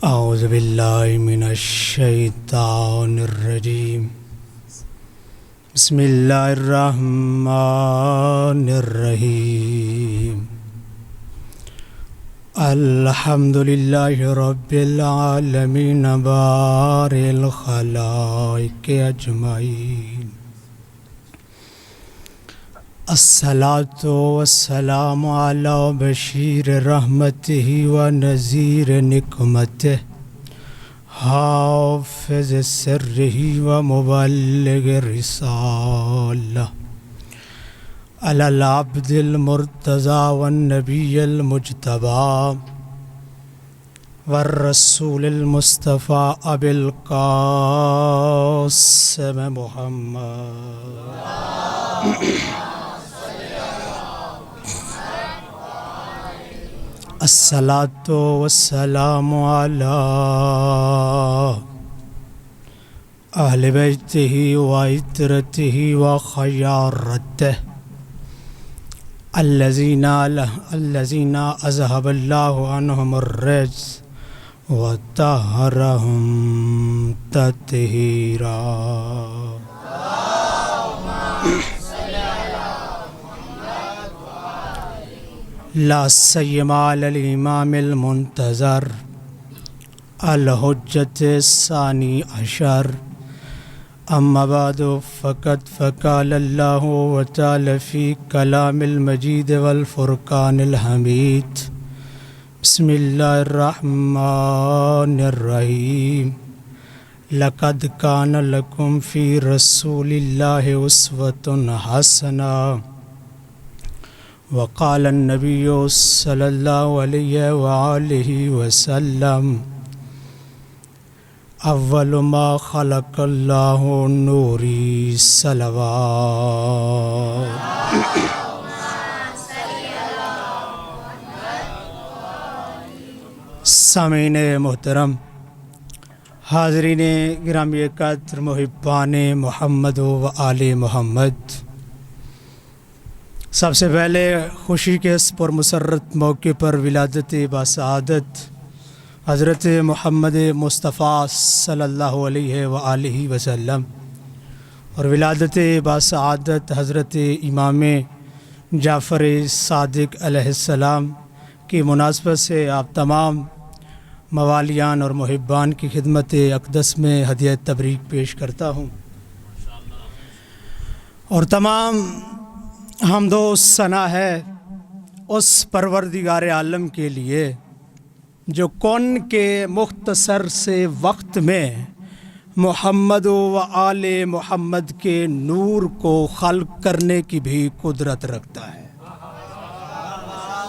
اعوذ باللہ من الشیطان الرجیم بسم اللہ الرحمن الرحیم الحمد للہ رب العالمین بارئ الخلائق اجمعین الصلاۃ والسلام علی بشیر رحمتہ و نذیر نقمتہ حافظ سرہ و مبلغ رسالہ علی العبد المرتضی والنبی المجتبی والرسول المصطفی ابی القاسم محمد الصلاۃ والسلام علی اہل بیتہ و عطرتہ و خیارتہ الذین اذہب اللہ عنہم الرجس وطہرہم تطہیرا لا سیما علی الامام المنتظر الحجۃ الثانی عشر اما بعد فقد فقال اللہ تعالی فی کلام المجید والفرقان الحمید بسم اللہ الرحمن الرحیم لقد کان لکم فی رسول اللہ اسوۃ حسنہ وقال النبی صلی اللہ علیہ وآلہ وسلم اول ما خلق اللہ نوری صلوات سامعین محترم، حاضرین گرامی قدر، محبان محمد و آل محمد، سب سے پہلے خوشی کے اس پر مسرت موقع پر ولادت باسعادت حضرت محمد مصطفیٰ صلی اللہ علیہ وآلہ وسلم اور ولادت باسعادت حضرت امام جعفر صادق علیہ السلام کی مناسبت سے آپ تمام موالیان اور محبان کی خدمت اقدس میں ہدیہ تبریک پیش کرتا ہوں، اور تمام حمد و ثنا ہے اس پروردگار عالم کے لیے جو کون کے مختصر سے وقت میں محمد و آل محمد کے نور کو خلق کرنے کی بھی قدرت رکھتا ہے۔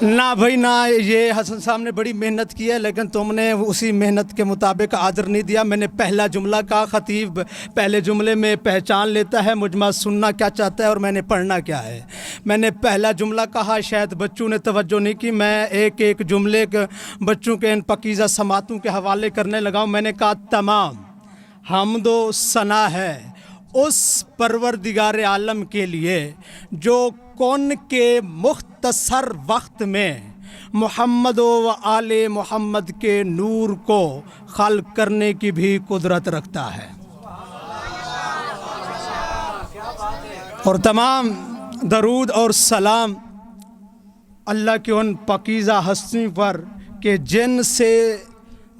نہ بھائی نہ، یہ حسن صاحب نے بڑی محنت کی ہے لیکن تم نے اسی محنت کے مطابق آدر نہیں دیا۔ میں نے پہلا جملہ کہا، خطیب پہلے جملے میں پہچان لیتا ہے مجمع سننا کیا چاہتا ہے اور میں نے پڑھنا کیا ہے۔ میں نے پہلا جملہ کہا، شاید بچوں نے توجہ نہیں کی، میں ایک ایک جملے بچوں کے ان پاکیزہ سماعتوں کے حوالے کرنے لگا ہوں۔ میں نے کہا تمام حمد و ثنا ہے اس پروردگار عالم کے لیے جو کون کے مختصر وقت میں محمد و آل محمد کے نور کو خلق کرنے کی بھی قدرت رکھتا ہے، اور تمام درود اور سلام اللہ کے ان پاکیزہ ہستی پر کہ جن سے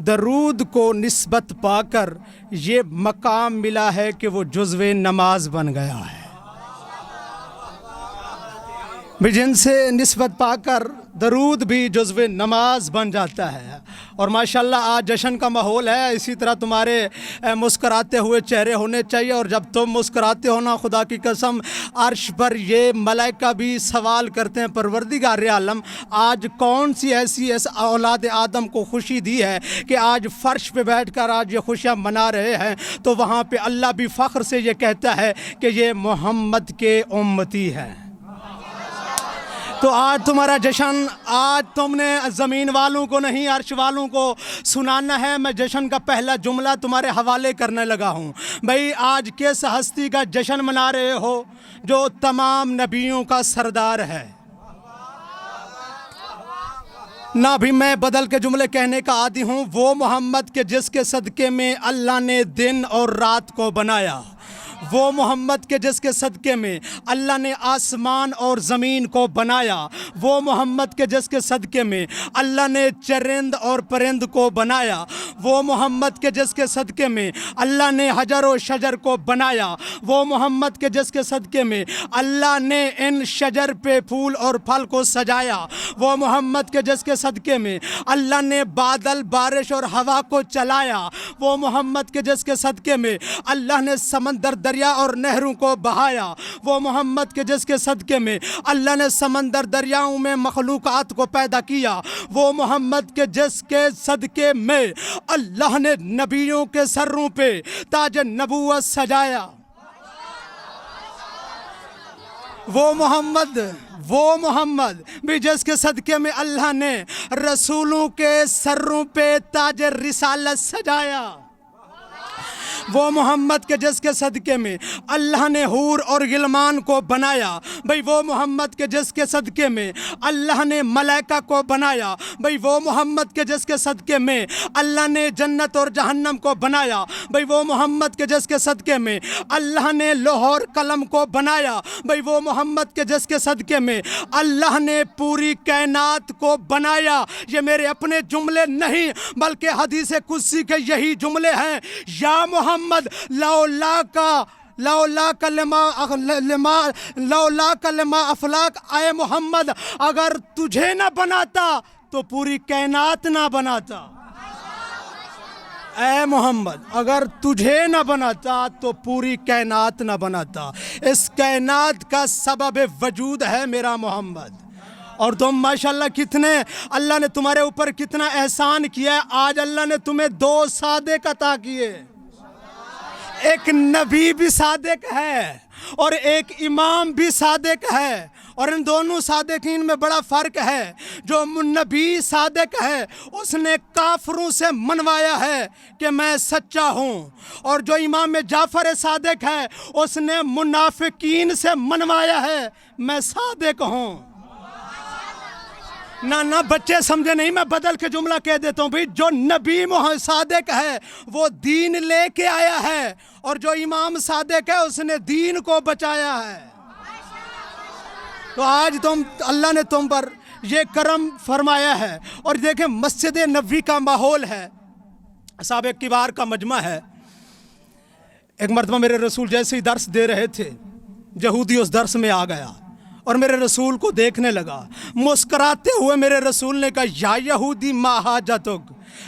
درود کو نسبت پا کر یہ مقام ملا ہے کہ وہ جزو نماز بن گیا ہے، جن سے نسبت پا کر درود بھی جزو نماز بن جاتا ہے۔ اور ماشاءاللہ آج جشن کا ماحول ہے، اسی طرح تمہارے مسکراتے ہوئے چہرے ہونے چاہیے، اور جب تم مسکراتے ہو نا، خدا کی قسم عرش پر یہ ملائکہ بھی سوال کرتے ہیں پروردگار عالم آج کون سی ایسی اولاد آدم کو خوشی دی ہے کہ آج فرش پہ بیٹھ کر آج یہ خوشیاں منا رہے ہیں، تو وہاں پہ اللہ بھی فخر سے یہ کہتا ہے کہ یہ محمد کے امتی ہیں۔ تو آج تمہارا جشن، آج تم نے زمین والوں کو نہیں عرش والوں کو سنانا ہے۔ میں جشن کا پہلا جملہ تمہارے حوالے کرنے لگا ہوں۔ بھئی آج کس ہستی کا جشن منا رہے ہو جو تمام نبیوں کا سردار ہے؟ ना भी मैं बदल के जुमले कहने का आदी हूँ। वो मोहम्मद के जिसके सदक़े में अल्लाह ने दिन और रात को बनाया, वो मोहम्मद के जिसके सदक़े में अल्लाह ने आसमान और ज़मीन को बनाया, वो मोहम्मद के जिसके सदक़े में अल्लाह ने चरिंद और परिंद को बनाया, वो मोहम्मद के जिसके सदक़े में अल्लाह ने हजर और शजर को बनाया, वो मोहम्मद के जिसके सदक़े में अल्लाह ने इन शजर पे फूल और फल को सजाया, वो मोहम्मद के जिसके सदक़े में अल्लाह ने बादल बारिश और हवा को चलाया, वो मोहम्मद के जिसके सदक़े में अल्लाह ने समंदर दरिया और नहरों को बहाया, वो मोहम्मद के जिसके सदक़े में अल्लाह ने समंदर दरियाओं में मखलूक़ात को पैदा किया, वो मोहम्मद के जिसके सदक़े में अल्लाह ने नबियों के सरों पे ताज नबूवत सजाया, वो मोहम्मद भी जिसके सदक़े में अल्लाह ने रसूलों के सरों पे ताज रिसालत सजाया, वो मोहम्मद के जिसके सदक़े में अल्लाह ने हूर और गिलमान को बनाया, भाई वो मोहम्मद के जिसके सदक़े में अल्लाह ने मलाइका को बनाया, भाई वो मोहम्मद के जिसके सदक़े में अल्लाह ने जन्नत और जहन्नम को बनाया, भाई वो मोहम्मद के जिसके सदक़े में अल्लाह ने लौह और कलम को बनाया, भाई वो मोहम्मद के जिसके सदक़े में अल्लाह ने पूरी कायनात को बनाया। ये मेरे अपने जुमले नहीं बल्कि हदीस कुदसी के यही जुमले हैं। या मोहम्मद लौला का लमा अफलाक, आए मोहम्मद अगर तुझे ना बनाता तो पूरी कायनात ना बनाता। ऐ मोहम्मद अगर तुझे ना बनाता तो पूरी कायनात ना बनाता। इस कायनात का सबब वजूद है मेरा मोहम्मद। और तुम माशाल्लाह कितने अल्लाह ने तुम्हारे ऊपर कितना एहसान किया है। आज अल्लाह ने तुम्हें 2 सादिक अता किए, एक नबी भी सादिक है और एक इमाम भी सादिक है। और इन दोनों सादिकीन में बड़ा फ़र्क है। जो नबी सादिक है उसने काफरों से मनवाया है कि मैं सच्चा हूँ, और जो इमाम जाफ़र सादिक है उसने मुनाफिकीन से मनवाया है मैं सादिक हूँ। ना बच्चे समझे नहीं, मैं बदल के जुमला कह देता हूँ भाई। जो नबी सादिक है वो दीन लेके आया है, और जो इमाम सादिक है उसने दीन को बचाया है। तो आज अल्लाह ने तुम पर ये करम फरमाया है। और देखें मस्जिद नबवी का माहौल है, साहब किबार का मजमा है। एक मरतबा मेरे रसूल जैसे ही दर्स दे रहे थे, यहूदी उस दर्स में आ गया और मेरे रसूल को देखने लगा। मुस्कराते हुए मेरे रसूल ने कहा, या यहूदी मा हाजतुक,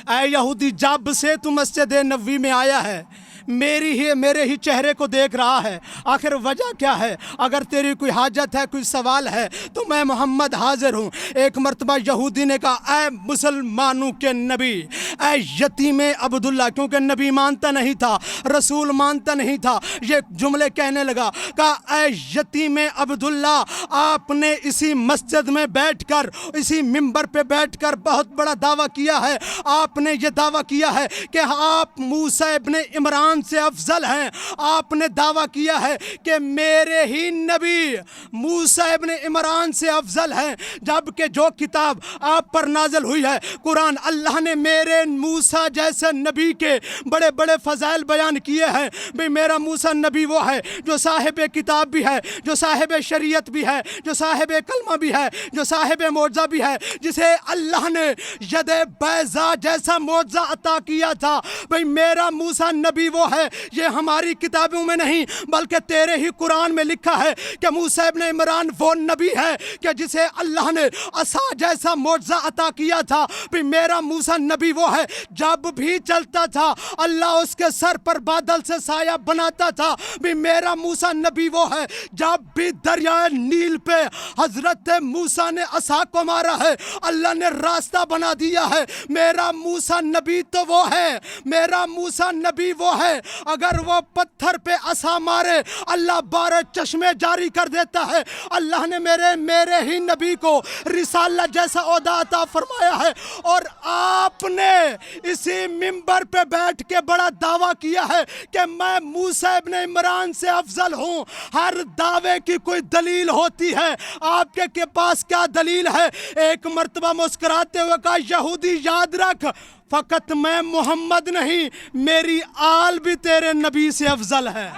ऐ यहूदी जब से तू मस्जिद नबवी में आया है मेरे ही चेहरे को देख रहा है, आखिर वजह क्या है? अगर तेरी कोई हाजत है, कोई सवाल है तो मैं मोहम्मद हाजिर हूँ। एक मरतबा यहूदी ने कहा, ऐ मुसलमानों के नबी, ऐ यतीम अब्दुल्ला, क्योंकि नबी मानता नहीं था, रसूल मानता नहीं था, ये जुमले कहने लगा। कहा, ऐ यतीम अब्दुल्ला, आपने इसी मस्जिद में बैठकर, इसी मिंबर पे बैठकर बहुत बड़ा दावा किया है। आपने ये दावा किया है कि आप मूसा इब्ने इमरान से अफजल हैं। आपने दावा किया है कि मेरे ही नबी मूसा इब्ने इमरान से अफजल हैं, जबकि जो किताब आप पर नाज़िल हुई है कुरान, अल्लाह ने मेरे मूसा जैसे नबी के बड़े बड़े फ़ज़ाइल बयान किए हैं। भाई मेरा मूसा नबी वो है जो साहिब किताब भी है, जो साहिब शरीयत भी है, जो साहिब कलमा भी है, जो साहिब मोज़ा भी है, जिसे अल्लाह ने यद बैज़ा जैसा मोज़ा अता किया था। भाई मेरा मूसा नबी वो है। ये हमारी किताबों में नहीं बल्कि तेरे ही कुरान में लिखा है कि मूसा इब्ने इमरान वो नबी है कि जिसे अल्लाह ने असा जैसा मोज़ा अता किया था। भी मेरा मूसा नबी वो है, जब भी चलता था अल्लाह उसके सर पर बादल से साया बनाता था। भी मेरा मूसा नबी वो है, जब भी दरिया नील पे हजरत मूसा ने असा को मारा है अल्लाह ने रास्ता बना दिया है। मेरा मूसा नबी तो वो है, मेरा मूसा नबी वो है, अगर वो पत्थर पे असा मारे अल्लाह 12 चश्मे जारी कर देता है। अल्लाह ने मेरे ही नबी को रिसालत जैसा ओहदा अता फरमाया है। और आपने اسی منبر پہ بیٹھ کے بڑا دعویٰ کیا ہے کہ میں موسیٰ ابن عمران سے افضل ہوں. ہر دعوے کی کوئی دلیل ہوتی ہے, آپ کے پاس کیا دلیل ہے؟ ایک مرتبہ مسکراتے ہوئے کہا, یہودی یاد رکھ, فقط میں محمد نہیں, میری آل بھی تیرے نبی سے افضل ہے.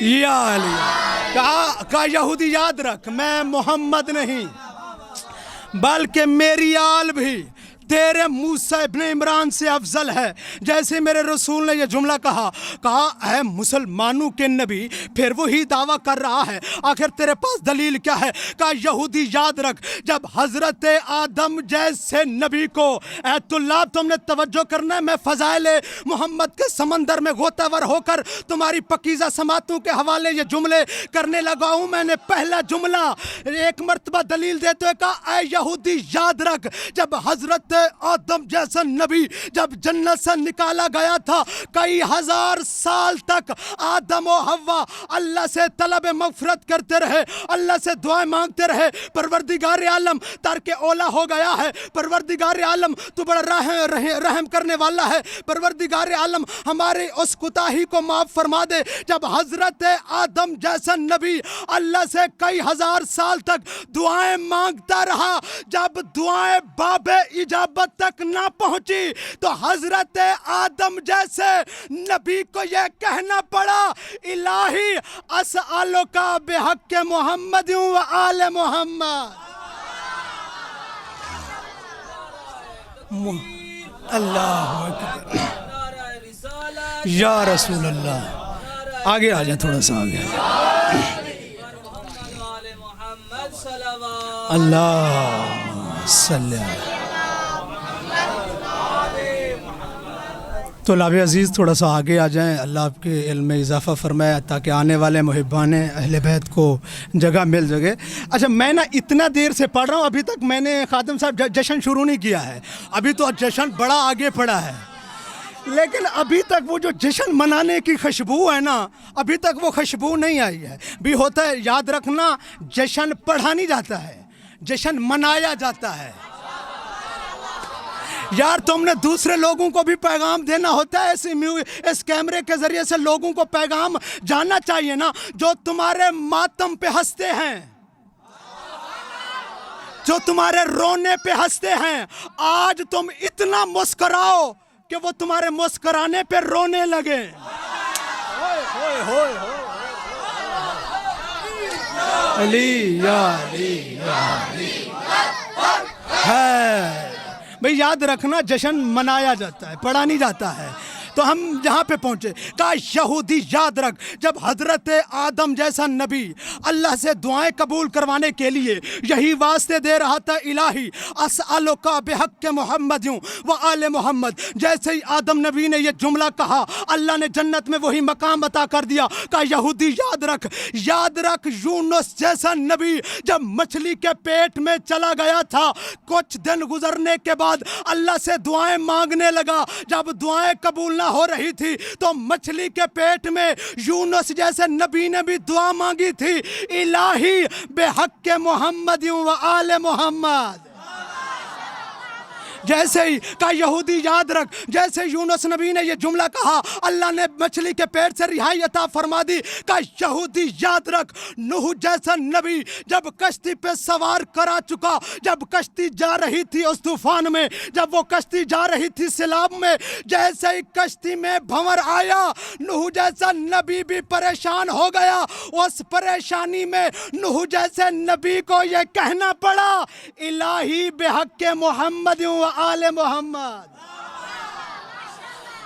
یا علی, کہا یہودی یاد رکھ, میں محمد نہیں بلکہ میری آل بھی تیرے موسیٰ ابن عمران سے افضل ہے. جیسے میرے رسول نے یہ جملہ کہا اے مسلمانوں کے نبی, پھر وہی دعویٰ کر رہا ہے, آخر تیرے پاس دلیل کیا ہے؟ کہا یہودی یاد رکھ, جب حضرت آدم جیسے نبی کو, اے طلاب تم نے توجہ کرنا ہے, میں فضائل محمد کے سمندر میں غوطہ ور ہو کر تمہاری پکیزہ سماعتوں کے حوالے یہ جملے کرنے لگا ہوں. میں نے پہلا جملہ ایک مرتبہ دلیل دیتے ہوئے کہا, اے یہودی یاد رکھ, جب حضرت آدم جیسا نبی جب جنت سے نکالا گیا تھا, کئی ہزار سال تک آدم و حوا اللہ سے طلب مغفرت کرتے رہے, اللہ سے دعائیں مانگتے رہے. پروردگار عالم ترک اولا ہو گیا ہے, پروردگار عالم تو بڑا رحم کرنے والا ہے, پروردگار عالم ہمارے اس کوتاہی کو معاف فرما دے. جب حضرت آدم جیسا نبی اللہ سے کئی ہزار سال تک دعائیں مانگتا رہا, جب دعائیں باب اجابت تک نہ پہنچی تو حضرت آدم جیسے نبی کو یہ کہنا پڑا, الہی اسألک بحق محمد و آل محمد. اللہ اکبر, یا رسول اللہ. آگے آ جائیں, تھوڑا سا آگے. اللہ صلی اللہ. طلاب عزیز تھوڑا سا آگے آ جائیں, اللہ آپ کے علم میں اضافہ فرمائے تاکہ آنے والے محبان اہل بیت کو جگہ مل جگے. اچھا, میں نا اتنا دیر سے پڑھ رہا ہوں, ابھی تک میں نے خادم صاحب جشن شروع نہیں کیا ہے, ابھی تو جشن بڑا آگے پڑا ہے, لیکن ابھی تک وہ جو جشن منانے کی خوشبو ہے نا, ابھی تک وہ خوشبو نہیں آئی ہے. بھی ہوتا ہے, یاد رکھنا, جشن پڑھا نہیں جاتا ہے, جشن منایا جاتا ہے. یار تم نے دوسرے لوگوں کو بھی پیغام دینا ہوتا ہے, اس کیمرے کے ذریعے سے لوگوں کو پیغام جاننا چاہیے نا. جو تمہارے ماتم پہ ہنستے ہیں, جو تمہارے رونے پہ ہنستے ہیں, آج تم اتنا مسکراؤ کہ وہ تمہارے مسکرانے پہ رونے لگے. علی یا علی یا علی ہے. بھئی یاد رکھنا, جشن منایا جاتا ہے, پڑھا نہیں جاتا ہے. تو ہم جہاں پہ پہنچے, کہا یہودی یاد رکھ, جب حضرت آدم جیسا نبی اللہ سے دعائیں قبول کروانے کے لیے یہی واسطے دے رہا تھا, الہی اسألک بحق محمد و آل محمد. جیسے ہی آدم نبی نے یہ جملہ کہا, اللہ نے جنت میں وہی مقام عطا کر دیا. کہا یہودی یاد رکھ, یاد رکھ, یونس جیسا نبی جب مچھلی کے پیٹ میں چلا گیا تھا, کچھ دن گزرنے کے بعد اللہ سے دعائیں مانگنے لگا. جب دعائیں قبول ہو رہی تھی تو مچھلی کے پیٹ میں یونس جیسے نبی نے بھی دعا مانگی تھی, الہی بحق محمد و آل محمد. جیسے ہی کہا یہودی یاد رکھ, جیسے یونس نبی نے یہ جملہ کہا, اللہ نے مچھلی کے پیٹ سے رہائی عطا فرما دی. کہا یہودی یاد رکھ, نوح جیسا نبی جب کشتی پہ سوار کرا چکا, جب کشتی جا رہی تھی اس طوفان میں, جب وہ کشتی جا رہی تھی سیلاب میں, جیسے ہی کشتی میں بھنور آیا, نوح جیسا نبی بھی پریشان ہو گیا. اس پریشانی میں نوح جیسے نبی کو یہ کہنا پڑا, الہی بحق محمد و آل محمد.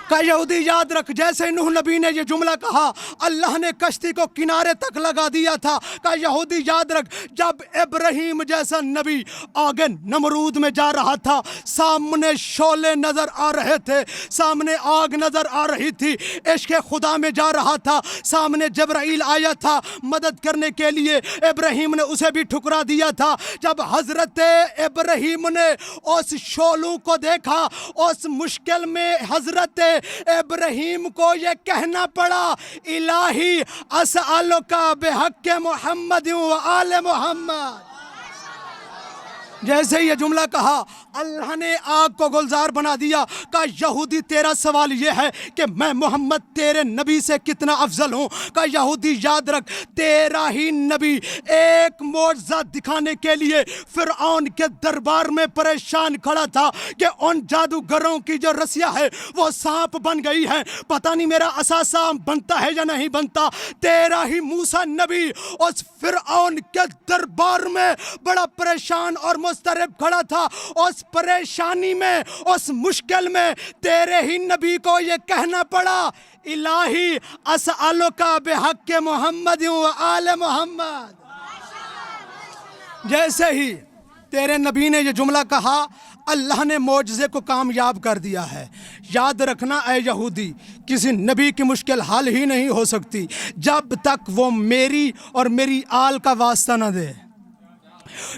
کہ یہودی یاد رکھ, جیسے نوح نبی نے یہ جملہ کہا, اللہ نے کشتی کو کنارے تک لگا دیا تھا. کہ یہودی یاد رکھ, جب ابراہیم جیسا نبی آگے نمرود میں جا رہا تھا, سامنے شعلے نظر آ رہے تھے, سامنے آگ نظر آ رہی تھی, عشق خدا میں جا رہا تھا, سامنے جبرائیل آیا تھا مدد کرنے کے لیے, ابراہیم نے اسے بھی ٹھکرا دیا تھا. جب حضرت ابراہیم نے اس شعلوں کو دیکھا, اس مشکل میں حضرت ابراہیم کو یہ کہنا پڑا الہی اسألک بحق محمد و آل محمد. جیسے یہ جملہ کہا اللہ نے آگ کو گلزار بنا دیا. کہا یہودی تیرا سوال یہ ہے کہ میں محمد تیرے نبی سے کتنا افضل ہوں. کہا یہودی یاد رکھ تیرا ہی نبی ایک معجزہ دکھانے کے لیے فرعون کے دربار میں پریشان کھڑا تھا کہ ان جادوگروں کی جو رسیاں ہے وہ سانپ بن گئی ہیں, پتہ نہیں میرا اثاثہ بنتا ہے یا نہیں بنتا. تیرا ہی موسیٰ نبی اس فرعون کے دربار میں بڑا پریشان اور مضطرب کھڑا تھا. اس پریشانی میں, اس مشکل میں تیرے ہی نبی کو یہ کہنا پڑا الہی اسألک بحق محمد و آل محمد. جیسے ہی تیرے نبی نے یہ جملہ کہا اللہ نے معجزے کو کامیاب کر دیا ہے. یاد رکھنا اے یہودی کسی نبی کی مشکل حل ہی نہیں ہو سکتی جب تک وہ میری اور میری آل کا واسطہ نہ دے.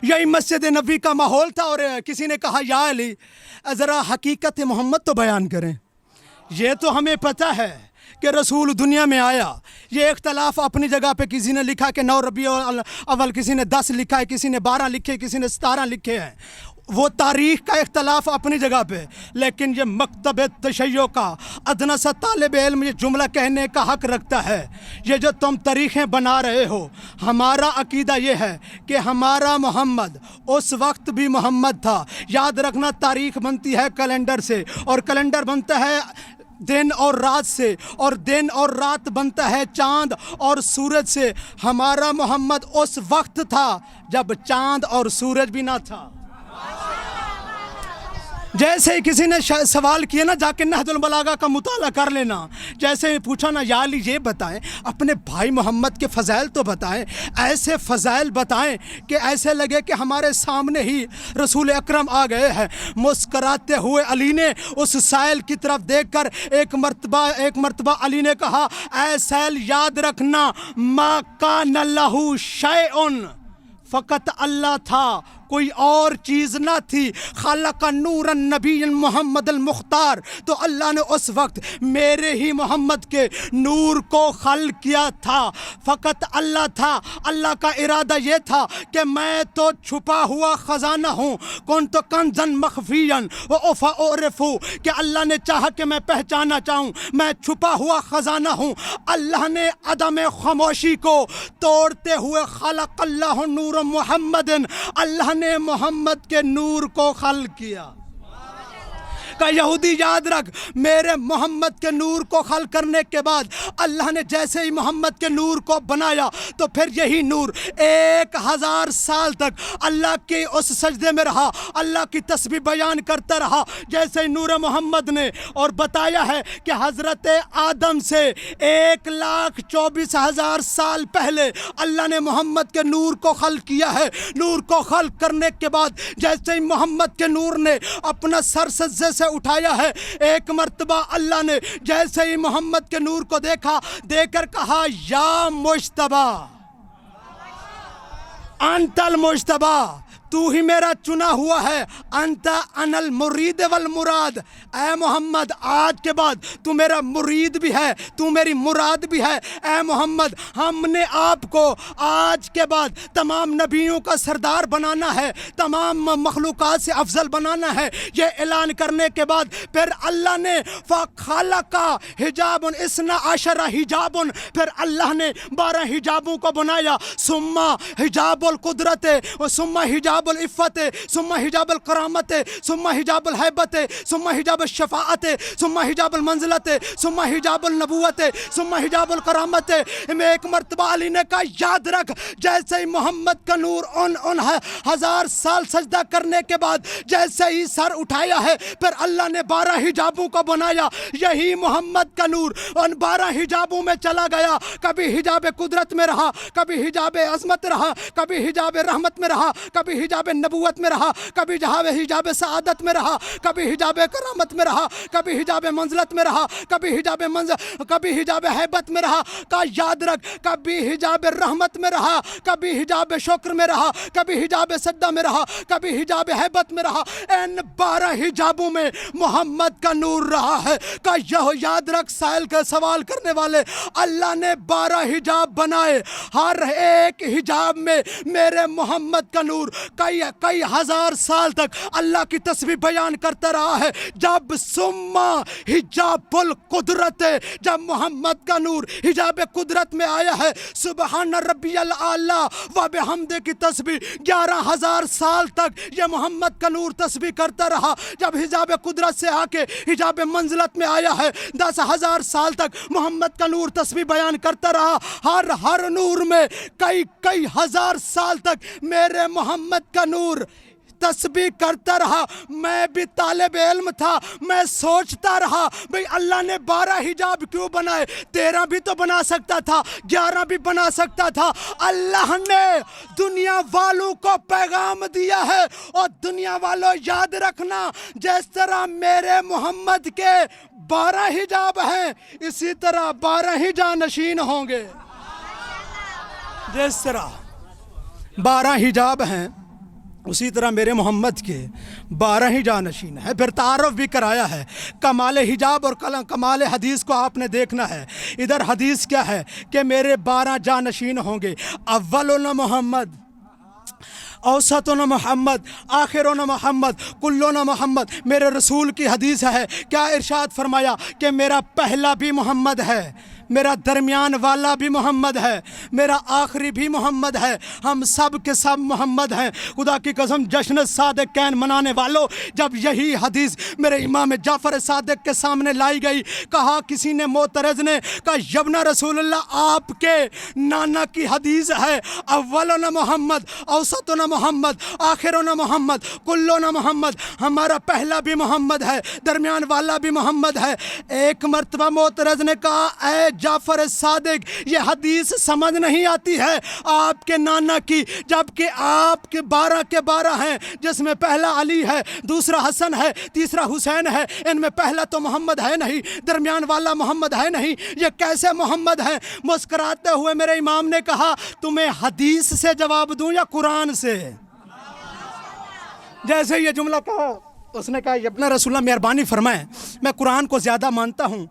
یہی مسجد نبی کا ماحول تھا اور کسی نے کہا یا علی ذرا حقیقت محمد تو بیان کریں. یہ تو ہمیں پتہ ہے کہ رسول دنیا میں آیا. یہ اختلاف اپنی جگہ پہ کسی نے لکھا کہ 9 ربیع الاول, کسی نے 10 لکھا ہے, کسی نے 12 لکھے, کسی نے 17 لکھے ہیں. وہ تاریخ کا اختلاف اپنی جگہ پہ, لیکن یہ مکتب تشیع کا ادنیٰ سا طالب علم یہ جملہ کہنے کا حق رکھتا ہے. یہ جو تم تاریخیں بنا رہے ہو, ہمارا عقیدہ یہ ہے کہ ہمارا محمد اس وقت بھی محمد تھا. یاد رکھنا تاریخ بنتی ہے کیلنڈر سے اور کیلنڈر بنتا ہے دن اور رات سے اور دن اور رات بنتا ہے چاند اور سورج سے. ہمارا محمد اس وقت تھا جب چاند اور سورج بھی نہ تھا. جیسے ہی کسی نے سوال کیا نا جا کے نہج البلاغہ کا مطالعہ کر لینا. جیسے پوچھا نا یا علی یہ بتائیں اپنے بھائی محمد کے فضائل تو بتائیں, ایسے فضائل بتائیں کہ ایسے لگے کہ ہمارے سامنے ہی رسول اکرم آ گئے ہیں. مسکراتے ہوئے علی نے اس سائل کی طرف دیکھ کر ایک مرتبہ علی نے کہا اے سائل یاد رکھنا ما کان لہ شیء, فقط اللہ تھا کوئی اور چیز نہ تھی. خلق نور النبی محمد المختار, تو اللہ نے اس وقت میرے ہی محمد کے نور کو خلق کیا تھا. فقط اللہ تھا, اللہ کا ارادہ یہ تھا کہ میں تو چھپا ہوا خزانہ ہوں. کنت کنزا مخفیا واعرف, کہ اللہ نے چاہا کہ میں پہچانا چاہوں, میں چھپا ہوا خزانہ ہوں. اللہ نے عدم خاموشی کو توڑتے ہوئے خلق اللہ نور محمد, اللہ نے محمد کے نور کو خلق کیا. کہ یہودی یاد رکھ میرے محمد کے نور کو خلق کرنے کے بعد اللہ نے جیسے ہی محمد کے نور کو بنایا تو پھر یہی نور 1000 سال تک اللہ کے اس سجدے میں رہا, اللہ کی تسبیح بیان کرتا رہا. جیسے ہی نور محمد نے, اور بتایا ہے کہ حضرت آدم سے 1,24,000 سال پہلے اللہ نے محمد کے نور کو خلق کیا ہے. نور کو خلق کرنے کے بعد جیسے ہی محمد کے نور نے اپنا سر سجدے سے اٹھایا ہے, ایک مرتبہ اللہ نے جیسے ہی محمد کے نور کو دیکھا, دیکھ کر کہا یا مجتبی انت المجتبی, تو ہی میرا چنا ہوا ہے. انت انا المرید والمراد, اے محمد آج کے بعد تو میرا مرید بھی ہے, تو میری مراد بھی ہے. اے محمد ہم نے آپ کو آج کے بعد تمام نبیوں کا سردار بنانا ہے, تمام مخلوقات سے افضل بنانا ہے. یہ اعلان کرنے کے بعد پھر اللہ نے فخلق حجاب 12 حجاب, پھر اللہ نے 12 حجابوں کو بنایا. ثم حجاب القدرت, ثم حجاب العفت, ثم حجاب الکرامت, ثم حجاب الہیبت, ثم حجاب الشفاعت, ثم حجاب المنزلت, ثم حجاب النبوت, ثم حجاب الکرامت. میں ایک مرتبہ علی نے کہا یاد رکھ جیسے ہی محمد کا نور ان 1000 سال سجدہ کرنے کے بعد جیسے ہی سر اٹھایا ہے پھر اللہ نے 12 حجابوں کو بنایا. یہی محمد کا نور ان 12 حجابوں میں چلا گیا. کبھی حجاب قدرت میں رہا, کبھی حجاب عظمت رہا, کبھی حجاب رحمت میں رہا, کبھی हिजाब नबूवत में रहा, कभी हिजाब सआदत में रहा, कभी हिजाब करामत में रहा, कभी हिजाब मंज़लत में रहा, कभी हिजाब हैबत में रहा। का याद रख, कभी हिजाब रहमत में रहा, कभी हिजाब शुक्र में रहा, कभी हिजाब सद्दा में रहा, कभी हिजाब हैबत में रहा। इन 12 हिजाबों में मोहम्मद का नूर रहा है। का यह याद रख, साइल का सवाल करने वाले, अल्लाह ने 12 हिजाब बनाए, हर एक हिजाब में मेरे मोहम्मद का नूर कई हजार साल तक अल्लाह की तस्बीह बयान करता रहा है। जब सुम्मा हिजाबुल कुदरत, जब मोहम्मद का नूर हिजाब कुदरत में आया है, सुबहान रब्बियल आला व बिहम्दे की तस्बीह 11,000 साल तक ये मोहम्मद का नूर तस्बीह करता रहा। जब हिजाब कुदरत से आके हिजाब मंज़लत में आया है, 10,000 साल तक मोहम्मद का नूर तस्बीह बयान करता रहा। हर नूर में कई हजार साल तक मेरे मोहम्मद का नूर तस्बीह करता रहा। मैं भी तालिब इल्म था, मैं सोचता रहा भाई अल्लाह ने 12 हिजाब क्यों बनाए, 13 भी तो बना सकता था, 11 भी बना सकता था। अल्लाह ने दुनिया वालों को पैगाम दिया है, और दुनिया वालों याद रखना, जिस तरह मेरे मोहम्मद के 12 हिजाब हैं, इसी तरह 12 ही जानशीन होंगे। जिस तरह 12 हिजाब हैं, उसी तरह मेरे मोहम्मद के 12 ही जानशीन है। फिर तारफ़ भी कराया है। कमाल हिजाब और कमाल हदीस को आपने देखना है। इधर हदीस क्या है कि मेरे 12 जानशीन होंगे। अव्वलुन मोहम्मद, औसतुन मोहम्मद, आखिरुन मोहम्मद, कुल्लुन मोहम्मद। मेरे रसूल की हदीस है, क्या इरशाद फरमाया कि मेरा पहला भी मोहम्मद है, मेरा दरमियान वाला भी मोहम्मद है, मेरा आखिरी भी मोहम्मद है, हम सब के सब मोहम्मद हैं। खुदा की कसम, जश्न सादिक कैन मनाने वालों, जब यही हदीस मेरे इमाम जाफ़र सादिक के सामने लाई गई, कहा किसी ने, मोतरज़ ने कहा, यब्ना रसूलल्लाह, आपके नाना की हदीस है, अव्वलुन मोहम्मद, औसतुन मोहम्मद, आखिरुन मोहम्मद, कुल्लुन मोहम्मद। हमारा पहला भी मोहम्मद है, दरमियान वाला भी मोहम्मद है। एक मरतबा मोतरज़ ने कहा, ऐ जाफ़र सादिक, ये हदीस समझ नहीं आती है आपके नाना की, जबकि आपके 12 के 12 हैं, जिसमें पहला अली है, दूसरा हसन है, तीसरा हुसैन है। इनमें पहला तो मोहम्मद है नहीं, दरमियान वाला मोहम्मद है नहीं, ये कैसे मोहम्मद है? मुस्कुराते हुए मेरे इमाम ने कहा, तुम्हें हदीस से जवाब दूं या कुरान से? जैसे ये जुमला कहा, उसने कहा, यब्ना रसूलल्लाह मेहरबानी फरमाएं, मैं कुरान को ज़्यादा मानता हूँ,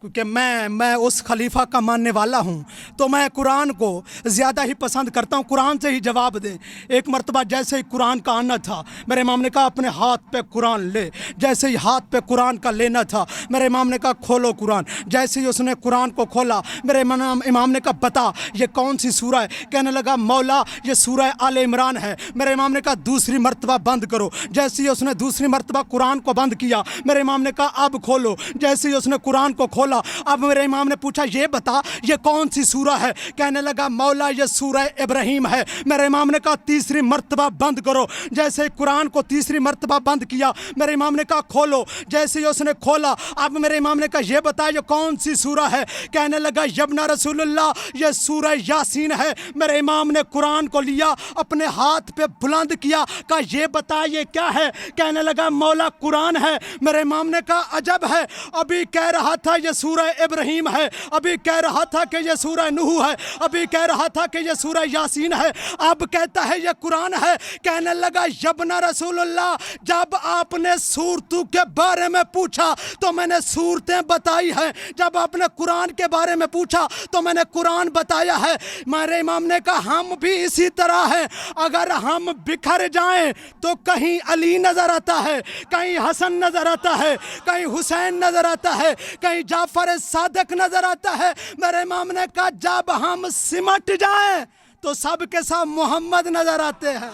क्योंकि मैं उस खलीफा का मानने वाला हूँ, तो मैं कुरान को ज़्यादा ही पसंद करता हूँ, कुरान से ही जवाब दें। एक मरतबा जैसे ही कुरान का आना था, मेरे इमाम ने कहा अपने हाथ पे कुरान ले। जैसे ही हाथ पे कुरान का लेना था, मेरे इमाम ने कहा खोलो कुरान। जैसे ही उसने कुरान को खोला, मेरे इमाम ने कहा बता ये कौन सी सूरह है? कहने लगा मौला ये सूरह आले इमरान है। मेरे इमाम ने कहा दूसरी मरतबा बंद करो। जैसे ही उसने दूसरी मरतबा कुरान को बंद किया, मेरे इमाम ने कहा अब खोलो। जैसे ही उसने कुरान को खोला, अब मेरे इमाम ने पूछा ये बता ये कौन सी सूरह है? कहने लगा मौला ये सूरह इब्राहीम है। मेरे इमाम ने कहा तीसरी मरतबा बंद करो। जैसे ही कुरान को तीसरी मरतबा बंद किया, मेरे इमाम ने कहा खोलो। जैसे ही उसने खोला, अब मेरे इमाम ने कहा ये बता ये कौन सी सूरह है? कहने लगा यब्ना रसूलल्लाह ये सूरह यासीन है। मेरे इमाम ने कुरान को लिया, अपने हाथ पे बुलंद किया, कहा ये बता ये क्या है? कहने लगा मौला कुरान है। मेरे इमाम ने कहा अजब है, अभी कह रहा था ये सूरह इब्राहीम है, अभी कह रहा था कि ये सूरह नूह है, अभी कह रहा था कि ये सूरह यासीन है, अब कहता है ये कुरान है। कहने लगा यब्ना रसूलल्लाह जब आपने सूरतों के बारे में पूछा तो मैंने सूरतें बताई हैं, जब आपने कुरान के बारे में पूछा तो मैंने कुरान बताया है। मेरे इमाम ने कहा हम भी इसी तरह हैं, अगर हम बिखर जाएं तो कहीं अली नजर आता है, कहीं हसन नजर आता है, कहीं हुसैन नजर आता है, कहीं जाफर सादिक नजर आता है। मेरे इमाम ने कहा जब हम सिमट जाएं तो सब के सब मोहम्मद नजर आते हैं।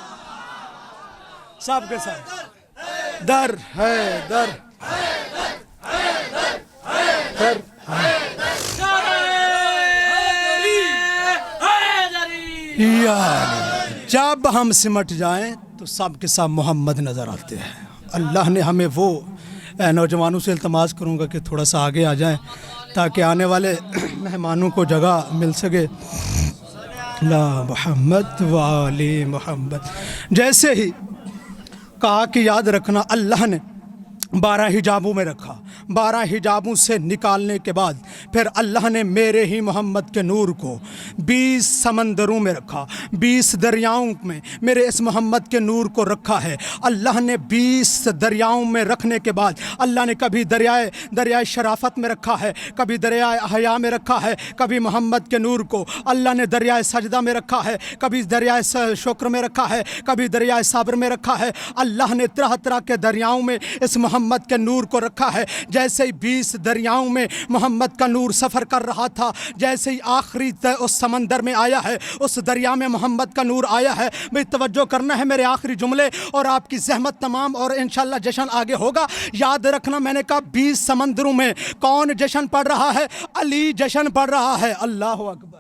सब के सब दर है दर दर जब हम सिमट जाएं तो सब के सब मोहम्मद नजर आते हैं। अल्लाह ने हमें वो, नौजवानों से इल्तमास करूंगा कि थोड़ा सा आगे आ जाएं ताकि आने वाले मेहमानों को जगह मिल सके। لا محمد والی محمد. جیسے ہی کہا کہ یاد رکھنا اللہ نے 12 حجابوں میں رکھا، 12 حجابوں سے نکالنے کے بعد پھر اللہ نے میرے ہی محمد کے نور کو 20 سمندروں میں رکھا، 20 دریاؤں میں میرے اس محمد کے نور کو رکھا ہے. اللہ نے 20 دریاؤں میں رکھنے کے بعد اللہ نے کبھی دریائے شرافت میں رکھا ہے، کبھی دریائے حیا میں رکھا ہے، کبھی محمد کے نور کو اللہ نے دریائے سجدہ میں رکھا ہے، کبھی دریائے شکر میں رکھا ہے، کبھی دریائے صبر میں رکھا ہے. اللہ نے طرح طرح کے دریاؤں میں اس محمد کے نور کو رکھا ہے. جیسے ہی 20 دریاؤں میں محمد کا نور سفر کر رہا تھا، جیسے ہی آخری اس سمندر میں آیا ہے، اس دریا میں محمد کا نور آیا ہے. بھئی توجہ کرنا ہے میرے آخری جملے اور آپ کی زحمت تمام، اور انشاءاللہ جشن آگے ہوگا. یاد رکھنا میں نے کہا 20 سمندروں میں کون جشن پڑھ رہا ہے؟ علی جشن پڑھ رہا ہے. اللہ اکبر.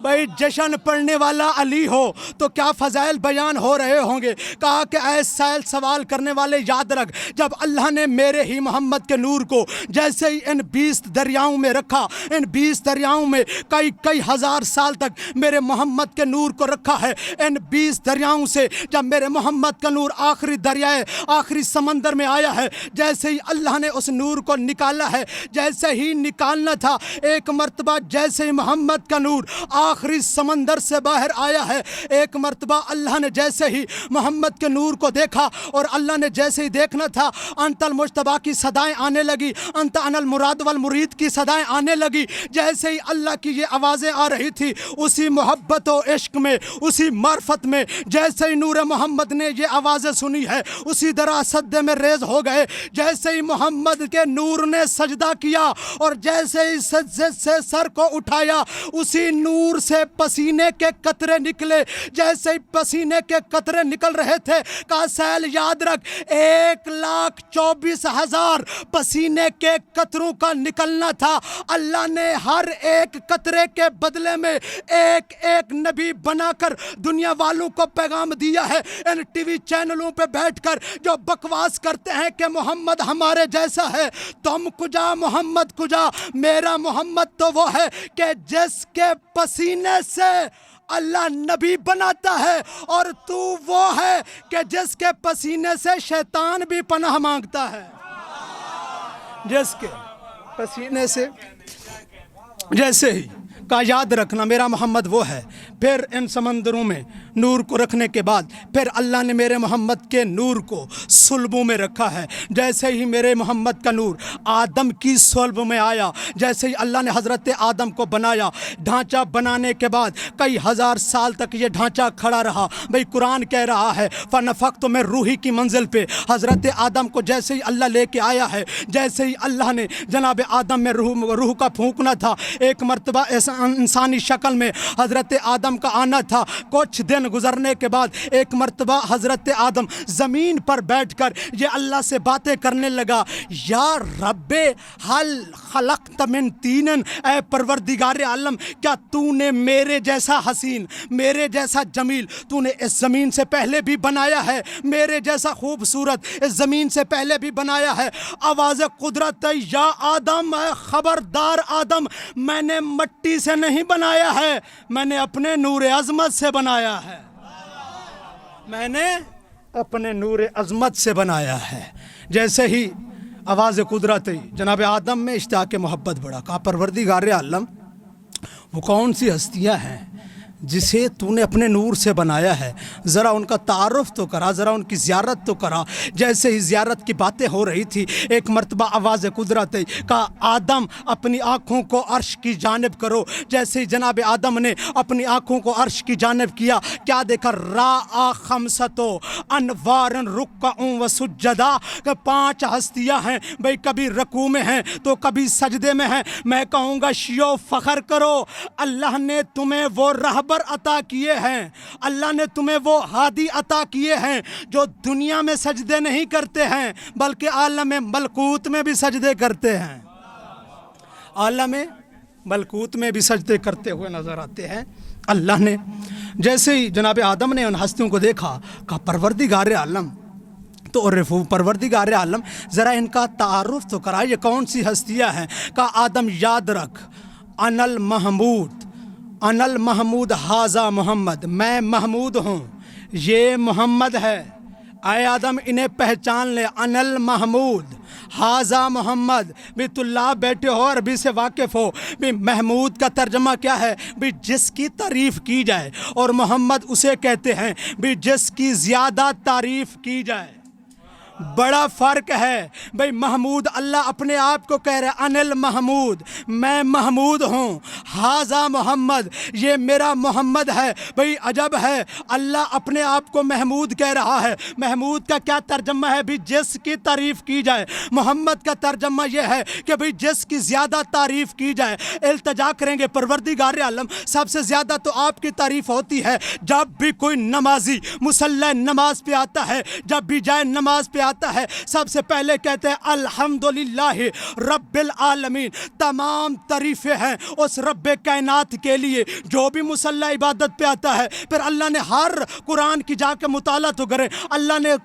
بھائی جشن پڑھنے والا علی ہو تو کیا فضائل بیان ہو رہے ہوں گے. کہا کہ اے سائل سوال کرنے والے یاد رکھ، جب اللہ نے میرے ہی محمد کے نور کو جیسے ہی ان 20 دریاؤں میں رکھا، ان 20 دریاؤں میں کئی ہزار سال تک میرے محمد کے نور کو رکھا ہے. ان 20 دریاؤں سے جب میرے محمد کا نور آخری دریائے آخری سمندر میں آیا ہے، جیسے ہی اللہ نے اس نور کو نکالا ہے، جیسے ہی نکالنا تھا ایک مرتبہ جیسے ہی محمد کا نور آخری سمندر سے باہر آیا ہے، ایک مرتبہ اللہ نے جیسے ہی محمد کے نور کو دیکھا اور اللہ نے جیسے ہی دیکھنا تھا انت المجتبی کی صدائیں آنے لگی، انت انا المراد والمرید کی صدائیں آنے لگی. جیسے ہی اللہ کی یہ آوازیں آ رہی تھی، اسی محبت و عشق میں، اسی معرفت میں جیسے ہی نور محمد نے یہ آوازیں سنی ہے، اسی طرح سجدے میں ریز ہو گئے. جیسے ہی محمد کے نور نے سجدہ کیا اور جیسے ہی سجدے سے سر کو اٹھایا، اسی نور سے پسینے کے قطرے نکلے. جیسے ہی پسینے کے قطرے نکل رہے تھے، کہا سیل یاد رکھ 1,24,000 پسینے کے قطروں کا نکلنا تھا. اللہ نے ہر ایک قطرے کے بدلے میں ایک ایک نبی بنا کر دنیا والوں کو پیغام دیا ہے. ان ٹی وی چینلوں پہ بیٹھ کر جو بکواس کرتے ہیں کہ محمد ہمارے جیسا ہے، تم کجا محمد کجا. میرا محمد تو وہ ہے کہ جس کے پسینے سے اللہ نبی بناتا ہے، اور تو وہ ہے کہ جس کے پسینے سے شیطان بھی پناہ مانگتا ہے. جس کے پسینے سے جیسے ہی کا یاد رکھنا میرا محمد وہ ہے. پھر ان سمندروں میں نور کو رکھنے کے بعد پھر اللہ نے میرے محمد کے نور کو صلبوں میں رکھا ہے. جیسے ہی میرے محمد کا نور آدم کی صلب میں آیا، جیسے ہی اللہ نے حضرت آدم کو بنایا، ڈھانچہ بنانے کے بعد کئی ہزار سال تک یہ ڈھانچہ کھڑا رہا. بھئی قرآن کہہ رہا ہے فَنَفَخْتُ مِن روحی کی منزل پہ حضرت آدم کو جیسے ہی اللہ لے کے آیا ہے، جیسے ہی اللہ نے جناب آدم میں روح کا پھونکنا تھا، ایک مرتبہ انسانی شکل میں حضرت آدم کا آنا تھا. کچھ دن گزرنے کے بعد ایک مرتبہ حضرت آدم زمین پر بیٹھ کر یہ اللہ سے باتیں کرنے لگا. یا رب حل خلقت من طین، اے پروردگار عالم کیا تو نے میرے جیسا حسین، میرے جیسا جمیل تو نے اس زمین سے پہلے بھی بنایا ہے، میرے جیسا خوبصورت اس زمین سے پہلے بھی بنایا ہے. آواز قدرت یا آدم، اے خبردار آدم، میں نے مٹی سے نہیں بنایا ہے، میں نے اپنے نور عظمت سے بنایا ہے، میں نے اپنے نور عظمت سے بنایا ہے. جیسے ہی آواز قدرت جناب آدم میں اشتیاق محبت بڑھا. کہا پروردگار عالم وہ کون سی ہستیاں ہیں جسے تو نے اپنے نور سے بنایا ہے، ذرا ان کا تعارف تو کرا، ذرا ان کی زیارت تو کرا. جیسے ہی زیارت کی باتیں ہو رہی تھی، ایک مرتبہ آواز قدرت کہا آدم اپنی آنکھوں کو عرش کی جانب کرو. جیسے ہی جناب آدم نے اپنی آنکھوں کو عرش کی جانب کیا، کیا دیکھا؟ را خمسۃ انوار رکع و سجدا، کہ 5 ہستیاں ہیں. بھئی کبھی رکوع میں ہیں تو کبھی سجدے میں ہیں. میں کہوں گا شیو فخر کرو، اللہ نے تمہیں وہ رہبر عطا کیے ہیں، اللہ نے تمہیں وہ ہادی عطا کیے ہیں جو دنیا میں سجدے نہیں کرتے ہیں بلکہ عالم ملکوت میں بھی سجدے کرتے ہیں، عالم ملکوت میں بھی سجدے کرتے ہوئے نظر آتے ہیں. اللہ نے جیسے ہی جناب آدم نے ان ہستیوں کو دیکھا، کہا پروردگار عالم تو عرفو، پروردگار عالم ذرا ان کا تعارف تو کرا، یہ کون سی ہستیاں ہیں؟ کہا آدم یاد رکھ انا المحمود अनल महमूद हाजा मोहम्मद, मैं महमूद हूँ, ये मोहम्मद है। आए आदम इन्हें पहचान ले, अनल महमूद हाजा मोहम्मद। भी तुल्ला बैठे हो, अरबी से वाकिफ़ हो, भी महमूद का तर्जमा क्या है? भी जिसकी तारीफ़ की जाए, और मोहम्मद उसे कहते हैं भी जिसकी ज़्यादा तारीफ़ की जाए। बड़ा फ़र्क है भाई। महमूद अल्लाह अपने आप को कह रहे हैं, अनिल महमूद, मैं महमूद हूँ। हाजा मोहम्मद, ये मेरा मोहम्मद है। भाई अजब है, अल्लाह अपने आप को महमूद कह रहा है। महमूद का क्या तर्जमा है? भी जिसकी तारीफ़ की जाए। मोहम्मद का तर्जमा ये है कि भाई जिसकी ज़्यादा तारीफ़ की जाए। इल्तिजा करेंगे परवरदिगार आलम, सबसे ज़्यादा तो आपकी तारीफ़ होती है जब भी कोई नमाजी मुसल्ला नमाज पे आता है, जब भी जाए नमाज पे आता है, सबसे पहले कहते हैं अल्हम्दुलिल्लाह रब्बिल आलमीन। तमाम तारीफ़ें हैं उस रब्बे कायनात के लिए जो भी मुसल्ला इबादत पे आता है। फिर अल्लाह ने हर कुरान की जाके मुताला तो करें, अल्लाह ने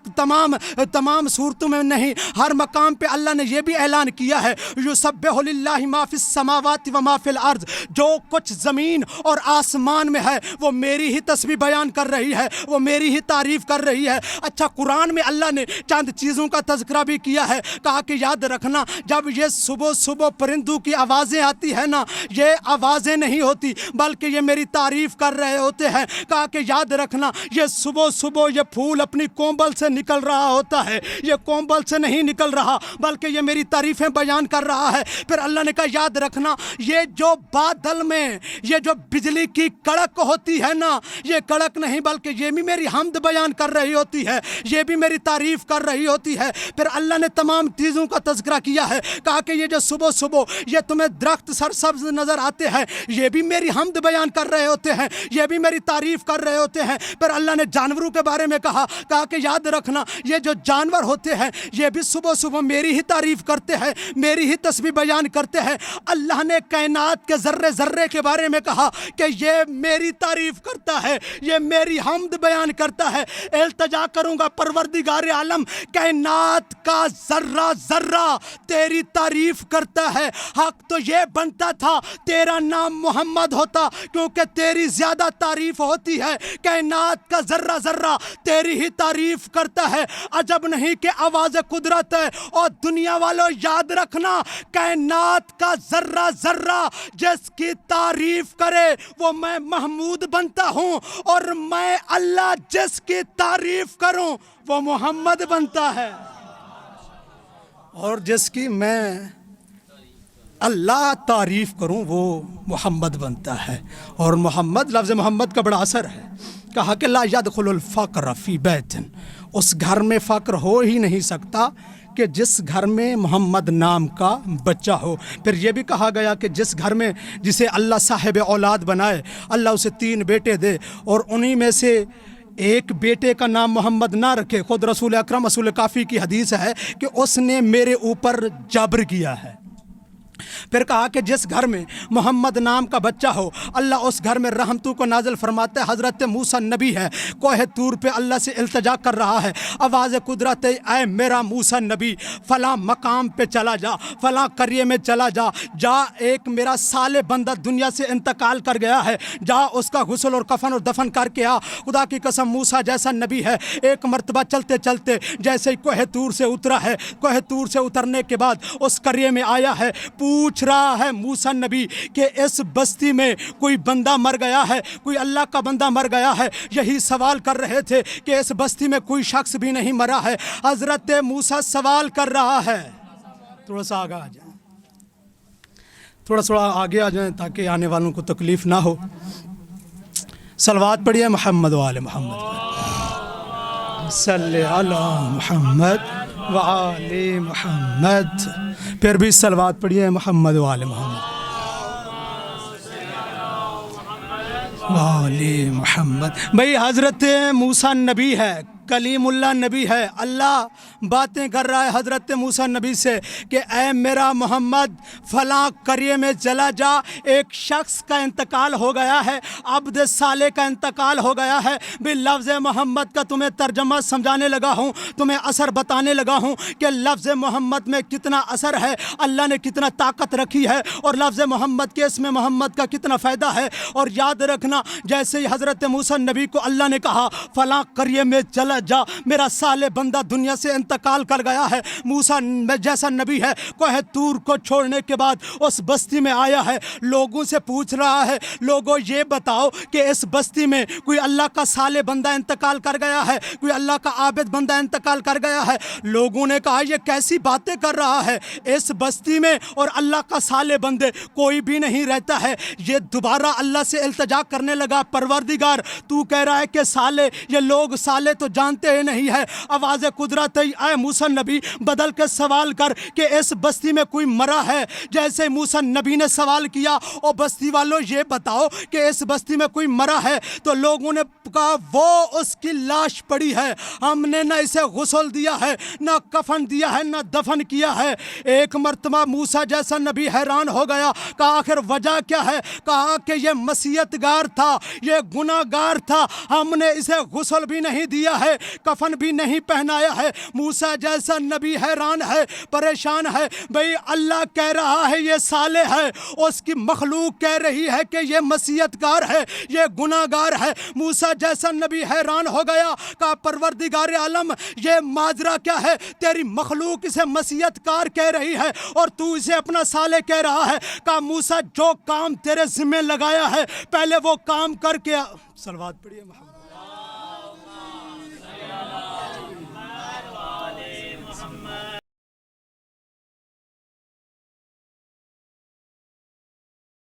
तमाम सूरतों में नहीं, हर मकाम पे अल्लाह ने यह भी ऐलान किया है, युसब्बिहु लिल्लाहि मा फिस समावाति व मा फिल अर्ज़। जो कुछ ज़मीन और आसमान में है वो मेरी ही तस्बीह बयान कर रही है, वो मेरी ही तारीफ़ कर रही है। अच्छा, कुरान में अल्लाह ने चंद चीज़ों का तज़किरा भी किया है। कहा कि याद रखना, जब ये सुबह सुबह परिंदों की आवाज़ें आती है ना, ये आवाज़ें नहीं होती बल्कि ये मेरी तारीफ़ कर रहे होते हैं। कहा कि याद रखना, ये सुबह सुबह ये फूल अपनी कोंबल से निकल रहा होता है, ये कोंबल से नहीं निकल रहा बल्कि ये मेरी तारीफ़ें बयान कर रहा है। फिर अल्लाह ने कहा याद रखना, ये जो बादल में ये जो बिजली की कड़क होती है ना, ये कड़क नहीं बल्कि ये भी मेरी हमद बयान कर रही होती है, ये भी मेरी तारीफ़ कर रही होती है। फिर अल्लाह ने तमाम चीज़ों का तज़किरा किया है। कहा कि ये जो सुबह सुबह ये तुम्हें दरख्त सरसब्ज नज़र आते हैं, ये भी मेरी हमद बयान कर रहे होते हैं, ये भी मेरी तारीफ़ कर रहे होते हैं। फिर अल्लाह ने जानवरों के बारे में कहा कि याद रखना, ये जो जानवर होते हैं ये भी सुबह सुबह मेरी ही तारीफ़ करते हैं, मेरी ही तस्बीह बयान करते हैं। अल्लाह ने कायनात के ज़र्रे ज़र्रे के बारे में कहा कि ये मेरी तारीफ़ करता है, ये मेरी हमद बयान करता है। इल्तिजा करूँगा परवरदिगार आलम, कायनात का ज़र्रा ज़र्रा तेरी तारीफ़ करता है। हक तो ये बनता था तेरा नाम मोहम्मद होता, क्योंकि तेरी ज़्यादा तारीफ़ होती है। कायनात का ज़र्रा ज़र्रा तेरी ही तारीफ़ करता है। अजब नहीं कि आवाज़ कुदरत है। और दुनिया वालों याद रखना, कायनात का ज़र्रा ज़र्रा जिसकी तारीफ़ करे वो मैं महमूद बनता हूँ, और मैं अल्लाह जिसकी तारीफ़ करूँ वो मोहम्मद बनता है, और जिसकी मैं अल्लाह तारीफ़ करूँ वो मोहम्मद बनता है। और मोहम्मद, लफ्ज़ मोहम्मद का बड़ा असर है। कहा कि ला यदखुलुल फ़क्र फ़ी बैतिन, उस घर में फ़क्र हो ही नहीं सकता कि जिस घर में मोहम्मद नाम का बच्चा हो। फिर ये भी कहा गया कि जिस घर में जिसे अल्लाह साहिब औलाद बनाए, अल्लाह उसे 3 बेटे दे और उन्हीं में से एक बेटे का नाम मोहम्मद ना रखे। खुद रसूल अकरम रसूल काफ़ी की हदीस है कि उसने मेरे ऊपर जबर किया है। फिर कहा कि जिस घर में मोहम्मद नाम का बच्चा हो, अल्लाह उस घर में रहमतों को नाज़िल फरमाता है। हज़रत मूसा नबी है, कोहे तूर पे अल्लाह से इल्तिजा कर रहा है, आवाज़ कुदरत है, ऐ मेरा मूसा नबी फ़लाँ मकाम पे चला जा, फ़लाँ करिए में चला जा, जा एक मेरा साले बंदा दुनिया से इंतकाल कर गया है, जा उसका गुस्ल और कफन और दफन करके आ। खुदा की कसम, मूसा जैसा नबी है, एक मरतबा चलते चलते जैसे ही कोहे तूर से उतरा है, कोहे तूर से उतरने के बाद उस करिए में आया है, पूछ रहा है मूसा नबी कि इस बस्ती में कोई बंदा मर गया है, कोई अल्लाह का बंदा मर गया है। यही सवाल कर रहे थे कि इस बस्ती में कोई शख्स भी नहीं मरा है। हज़रत मूसा सवाल कर रहा है। थोड़ा सा आगे आ जाए, थोड़ा आगे आ जाएं ताकि आने वालों को तकलीफ़ ना हो। सलवात पढ़िए मोहम्मद वाले मोहम्मद, सल्ले अला मोहम्मद वाले मोहम्मद। फिर भी सलवात पढ़िए मोहम्मद वाले मोहम्मद वाले मोहम्मद। भाई हज़रत मूसा नबी है, कलीमुल्लाह नबी है। अल्लाह बातें कर रहा है हज़रत मूसा नबी से कि ऐ मेरा मोहम्मद फलां करिए में चला जा, एक शख्स का इंतकाल हो गया है, अब्द साले का इंतकाल हो गया है। भी लफ्ज़ मोहम्मद का तुम्हें तर्जमा समझाने लगा हूँ, तुम्हें असर बताने लगा हूँ कि लफ्ज़ मोहम्मद में कितना असर है, अल्लाह ने कितना ताकत रखी है और लफ्ज़ मोहम्मद के इसमें मोहम्मद का कितना फ़ायदा है। और याद रखना, जैसे ही हज़रत मूसा नबी को अल्लाह ने कहा फलां करिए में चला जा, मेरा साले बंदा दुनिया से इंतकाल कर गया है, मूसा जैसा नबी है कोह तूर को छोड़ने के बाद उस बस्ती में आया है, लोगों से पूछ रहा है लोगों ये बताओ कि इस बस्ती में कोई अल्लाह का साले बंदा इंतकाल कर गया है, कोई अल्लाह का आबिद बंदा इंतकाल कर गया है। लोगों ने कहा ये कैसी बातें कर रहा है, इस बस्ती में और अल्लाह का साले बंदे कोई भी नहीं रहता है। ये दोबारा अल्लाह से इल्तिजा करने लगा, परवरदिगार तू कह रहा है कि साले, ये लोग साले तो जानते ही नहीं है। आवाज़ कुदरत आए मूसा नबी बदल के सवाल कर कि इस बस्ती में कोई मरा है। जैसे मूसा नबी ने सवाल किया और बस्ती वालों ये बताओ कि इस बस्ती में कोई मरा है, तो लोगों ने कहा वो उसकी लाश पड़ी है, हमने न इसे गुस्ल दिया है, न कफन दिया है, न दफन किया है। एक मर्तबा मूसा जैसा नबी हैरान हो गया, कहा आखिर वजह क्या है? कहा कि ये मसीयतगार था, ये गुनाहगार था, हमने इसे गुस्ल भी नहीं दिया है, कफन भी नहीं पहनाया है। मूसा जैसा नबी हैरान है, परेशान है, भाई अल्लाह कह रहा है ये साले है, उसकी मखलूक कह रही है कि ये मसीयतगार है, ये गुनाहगार है। मूसा जैसा नबी हैरान हो गया, कहा परवरदिगार आलम ये माजरा क्या है, तेरी मखलूक इसे मसीयतकार कह रही है और तू इसे अपना साले कह रहा है। कहा मूसा जो काम तेरे जिम्मे लगाया है पहले वो काम करके सलवात पढ़िए।